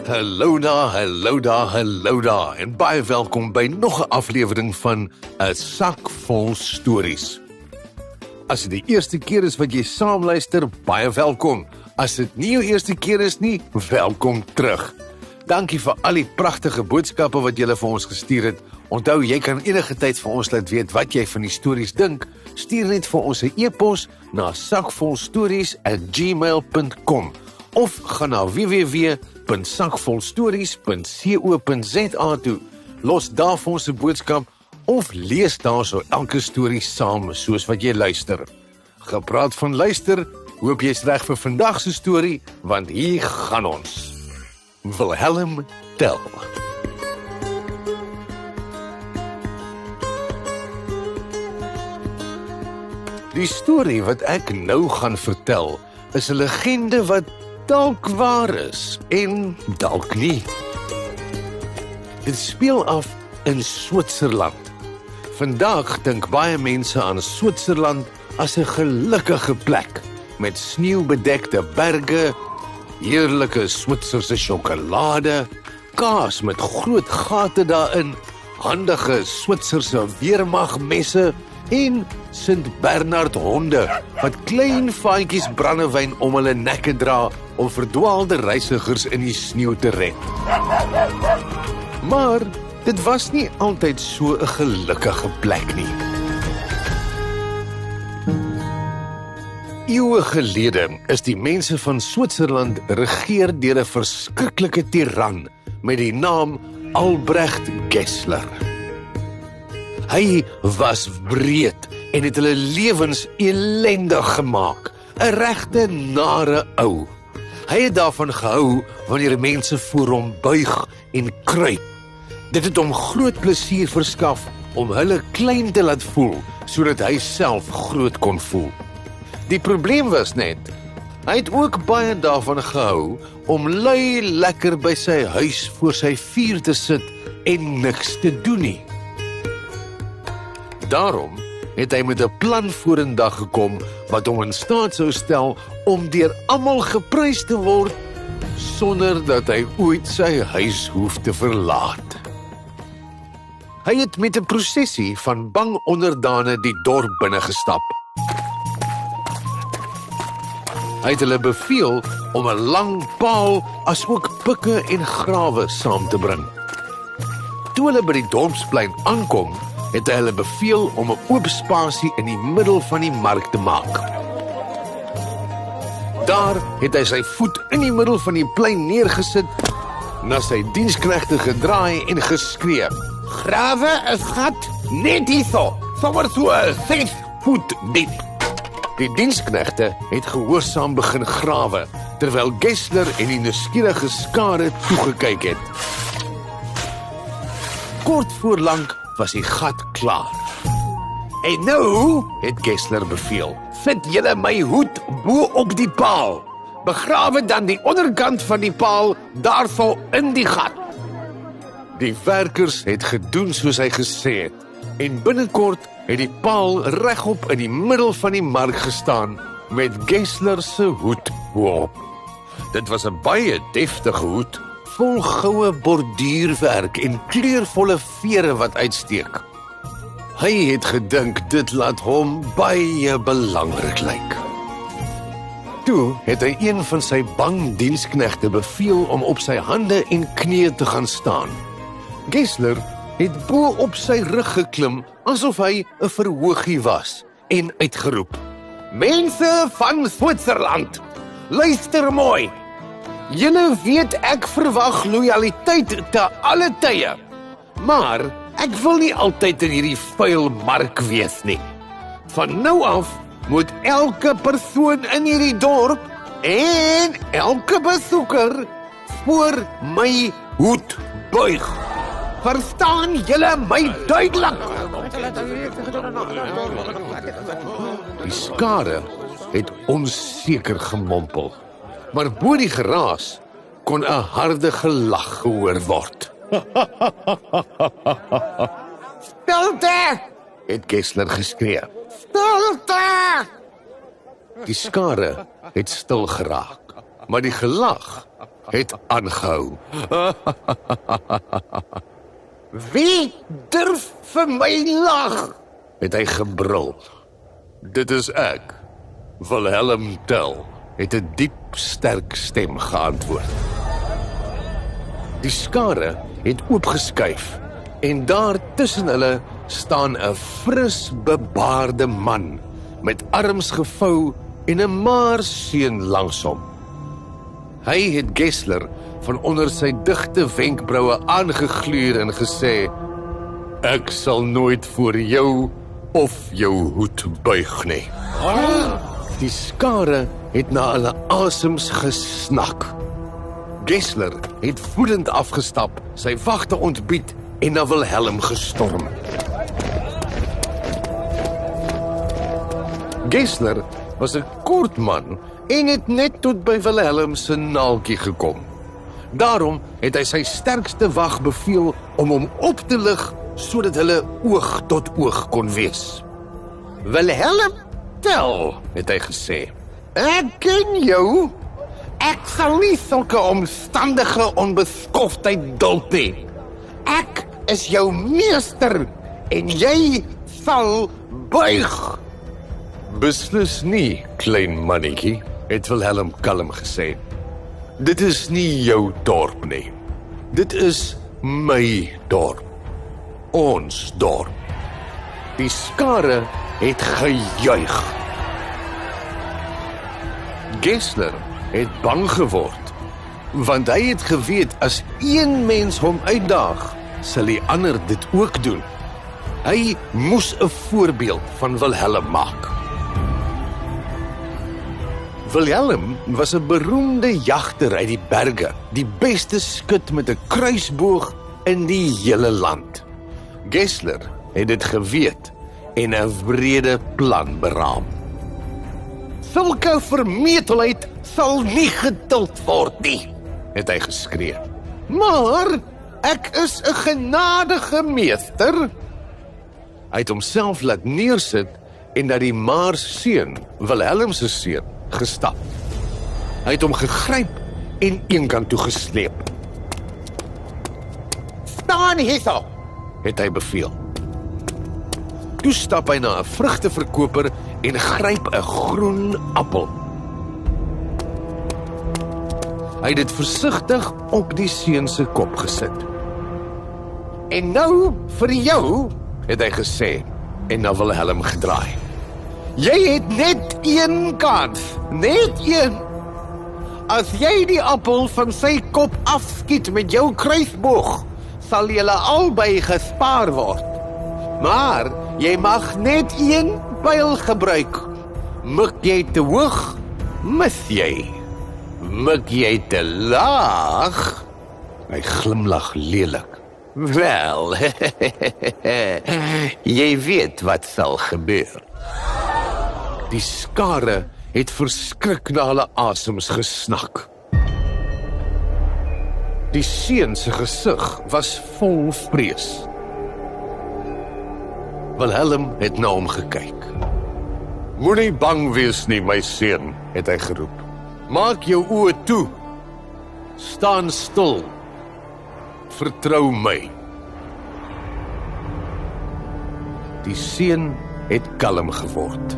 Hallo daar en baie welkom by nog 'n aflewering van 'n sak vol stories. As dit die eerste keer is wat jy saamluister, baie welkom. As dit nie jou eerste keer is nie, welkom terug. Dankie vir al die pragtige boodskappe wat julle vir ons gestuur het. Onthou, jy kan enige tyd vir ons laat weet wat jy van die stories dink. Stuur net vir ons 'n e-pos na sakvolstories@gmail.com of gaan na www.sakvolstories.co.za toe. Los daar vir ons 'n boodskap of lees daarso elke storie saam soos wat jy luister. Gepraat van luister, hoop jy's reg vir vandag se storie, want hier gaan ons. Wilhelm Tell. Die storie wat ek nou gaan vertel, is 'n legende wat dalk waar is en dalk nie. Dit speel af in Switserland. Vandag dink baie mense aan Switserland as 'n gelukkige plek met sneeubedekte berge, heerlike Switserse sjokolade, kaas met groot gate daarin, handige Switserse weermagmesse en Sint Bernard honde wat klein vaantjies brandewyn om hulle nekke dra om verdwaalde reisigers in die sneeu te red. Maar dit was nie altyd so 'n gelukkige plek nie. Eeue gelede is die mense van Switserland regeer deur 'n verskriklike tiran met die naam Albrecht Gessler. Hy was wreed en het hulle lewens ellendig gemaak, 'n regte nare ou. Hy het daarvan gehou wanneer mense voor hom buig en kruip. Dit het hom groot plesier verskaf om hulle klein te laat voel, sodat hy self groot kon voel. Die probleem was net, hy het ook baie daarvan gehou om lui lekker by sy huis voor sy vuur te sit en niks te doen nie. Daarom het hy met 'n plan vorendag gekom wat hom in staat sou stel om deur almal geprys te word sonder dat hy ooit sy huis hoef te verlaat. Hy het met 'n prosessie van bang onderdane die dorp binne gestap. Hy het hulle beveel om 'n lang paal asook pikke en grawe saam te bring. Toe hulle by die dorpsplein aankom, het hy hulle beveel om 'n oop spasie in die middel van die mark te maak. Daar het hy sy voet in die middel van die plein neergesit, na sy diensknegte gedraai en geskree: "Grawe 'n gat net hierso, sommer so 6 voet diep." Die diensknegte het gehoorsaam begin grawe, terwyl Gessler en die nuuskierige skare toegekyk het. Kort voor lank was die gat klaar. "En nou," het Gessler beveel, "sit julle my hoed bo op die paal. Begrawe dan die onderkant van die paal daarso in die gat." Die werkers het gedoen soos hy gesê het, en binnekort het die paal regop in die middel van die mark gestaan met Gessler se hoed bo-op. Dit was 'n baie deftige hoed, vol goue borduurwerk en kleurvolle vere wat uitsteek. Hy het gedink dit laat hom baie belangrik lyk. Toe het hy een van sy bang diensknegte beveel om op sy hande en knieë te gaan staan. Gessler het bo op sy rug geklim asof hy 'n verhoogie was en uitgeroep: "Mense van Switserland, luister mooi. Julle weet ek verwag lojaliteit te alle tye, maar ek wil nie altyd in hierdie vuil mark wees nie. Van nou af moet elke persoon in hierdie dorp en elke besoeker voor my hoed buig. Verstaan julle my duidelik?" Die skare het onseker gemompel, maar bo die geraas kon 'n harde gelag gehoor word. "Stilte!" het Gessler geskree. "Stilte!" Die skare het stil geraak, maar die gelag het aangehou. Wie durf vir my lag? Het hy gebrul. Dit is ek, Wilhelm Tell, het 'n diep, sterk stem geantwoord. Die skare het oopgeskuif en daar tussen hulle staan 'n fris bebaarde man met arms gevou en 'n maarseun langs hom. Hy het Gessler van onder sy digte wenkbroue aangegluur en gesê: "Ek sal nooit voor jou of jou hoed buig nie." Die skare het na hulle asems gesnak. Gessler het woedend afgestap, sy wagte ontbied en na Wilhelm gestorm. Gessler was 'n kort man en het net tot by Wilhelm se naaltjie gekom. Daarom het hy sy sterkste wag beveel om hom op te lig sodat hulle oog tot oog kon wees. "Wilhelm Tell," het hy gesê, "ek ken jou. Ek sal nie sulke omstandige onbeskoftheid duld nie. Ek is jou meester en jy sal buig." "Beslis nie, klein mannetjie," het Wilhelm kalm gesê. "Dit is nie jou dorp nie. Dit is my dorp. Ons dorp." Die skare het gejuig. Gessler het bang geword, want hy het geweet as een mens hom uitdaag, sal die ander dit ook doen. Hy moes 'n voorbeeld van Wilhelm maak. Wilhelm was 'n beroemde jagter uit die berge, die beste skut met 'n kruisboog in die hele land. Gessler het dit geweet en 'n wrede plan beraam. "Sulke vermetelheid sal nie geduld word nie," het hy geskree. "Maar ek is 'n genadige meester." Hy het homself laat neersit en na die maarseun, Wilhelm se seun, gestap. Hy het hom gegryp en eenkant toe gesleep. "Staan hierso," het hy beveel. Toe stap hy na 'n vrugteverkoper en gryp 'n groen appel. Hy het dit versigtig op die seun se kop gesit. "En nou vir jou," het hy gesê en na Wilhelm gedraai. "Jy het net een kans, net een. As jy die appel van sy kop afskiet met jou kruisboog, sal julle albei gespaar word. Maar jy mag net een pyl gebruik. Mik jy te hoog, mis jy. Mik jy te laag," hy glimlag lelik, "wel, jy weet wat sal gebeur." Die skare het verskrik na hulle asems gesnak. Die seun se gesig was vol vrees. Wilhelm het na hom gekyk. "Moenie bang wees nie, my seun," het hy geroep. "Maak jou oë toe. Staan stil. Vertrou my." Die seun het kalm geword.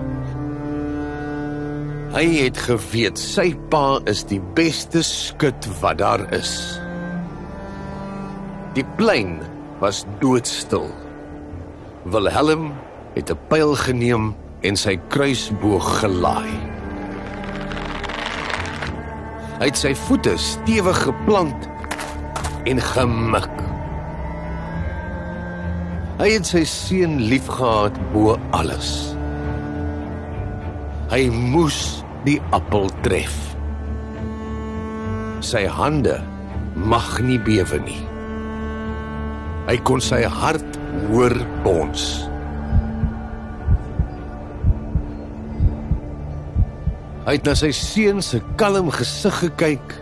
Hy het geweet sy pa is die beste skut wat daar is. Die plein was doodstil. Wilhelm het 'n pyl geneem en sy kruisboog gelaai. Hy het sy voete stewig geplant en gemik. Hy het sy seun liefgehad bo alles. Hy moes die appel tref. Sy hande mag nie bewe nie. Hy kon sy hart hoor bons. Hy het na sy seun se kalm gesig gekyk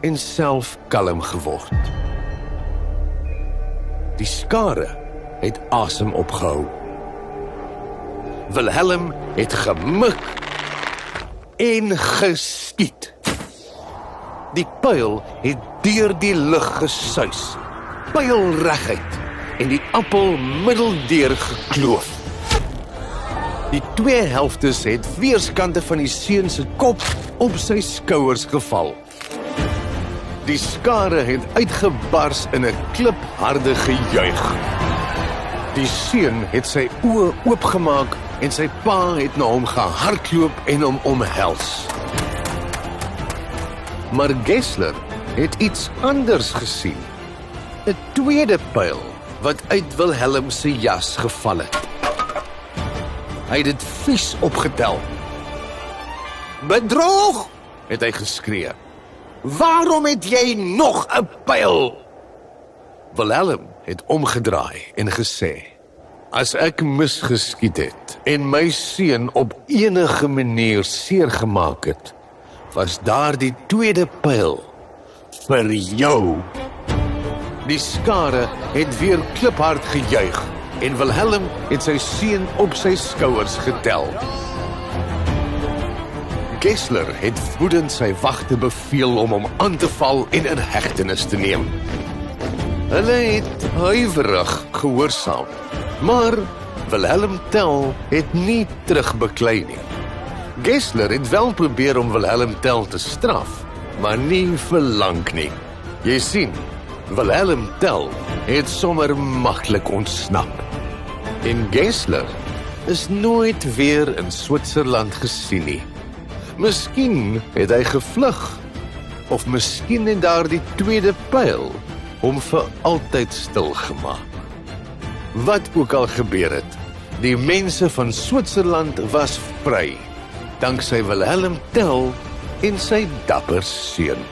en self kalm geword. Die skare het asem opgehou. Wilhelm het gemik en geskiet. Die pyl het deur die lug gesuis, pylreguit, en die appel middeldeur gekloof. Die twee helftes het weerskante van die seun se kop op sy skouers geval. Die skare het uitgebars in 'n klipharde gejuig. Die seun het sy oë oopgemaak en sy pa het na hom gehardloop en hom omhels. Maar Gessler het iets anders gesien. 'n tweede pyl wat uit Wilhelm se jas geval het. Hy het dit vies opgetel. "Bedrog!" het hy geskree. "Waarom het jy nog 'n pyl?" Wilhelm het omgedraai en gesê: "As ek misgeskiet het en my seun op enige manier seer gemaak het, was daar die tweede pyl vir jou." Die skare het weer kliphard gejuig en Wilhelm het sy seun op sy skouers getel. Gessler het woedend sy wagte beveel om hom aan te val en in hegtenis te neem. Hulle het huiwerig gehoorsaam, maar Wilhelm Tell het nie terugbeklei nie. Gessler het wel probeer om Wilhelm Tell te straf, maar nie vir lank nie. Jy sien, Wilhelm Tell het sommer maklik ontsnap. En Gessler is nooit weer in Switserland gesien nie. Miskien het hy gevlug, of miskien het daar die tweede pyl hom vir altyd stilgemaak. Wat ook al gebeur het, die mense van Switserland was vry, danksy Wilhelm Tell en sy dapper seun.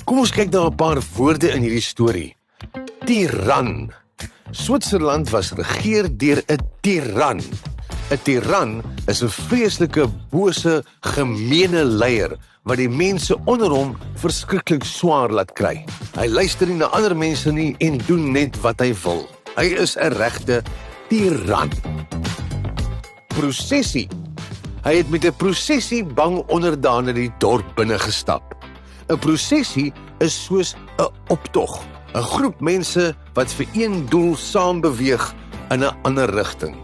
Kom ons kyk na 'n paar woorde in hierdie storie. Tiran. Switserland was regeer deur 'n tiran. 'n Tiran is 'n vreeslike, bose, gemeene leier wat die mense onder hom verskriklik swaar laat kry. Hy luister nie na ander mense nie en doen net wat hy wil. Hy is 'n regte tiran. Prosessie. Hy het met 'n prosessie bang onderdane die dorp binne gestap. 'n Prosessie is soos 'n optog, 'n groep mense wat vir een doel saam beweeg in 'n ander rigting.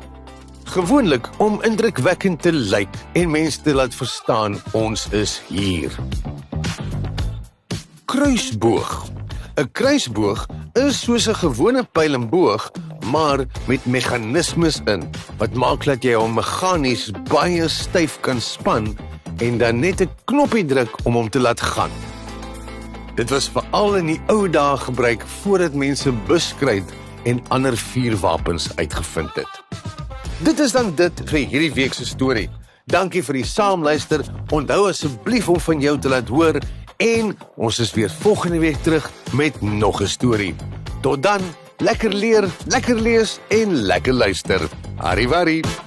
Gewoonlik om indrukwekkend te lyk en mense te laat verstaan ons is hier. Kruisboog. 'n Kruisboog is soos 'n gewone pyl en boog, maar met meganismes in, wat maak dat jy hom meganies baie styf kan span en dan net 'n knoppie druk om hom te laat gaan. Dit was veral in die ou dae gebruik voordat mense buskruit en ander vuurwapens uitgevind het. Dit is dan dit vir hierdie week se storie. Dankie vir die saamluister. Onthou asseblief om van jou te laat hoor en ons is weer volgende week terug met nog 'n storie. Tot dan, lekker leer, lekker lees en lekker luister. Arrivederci.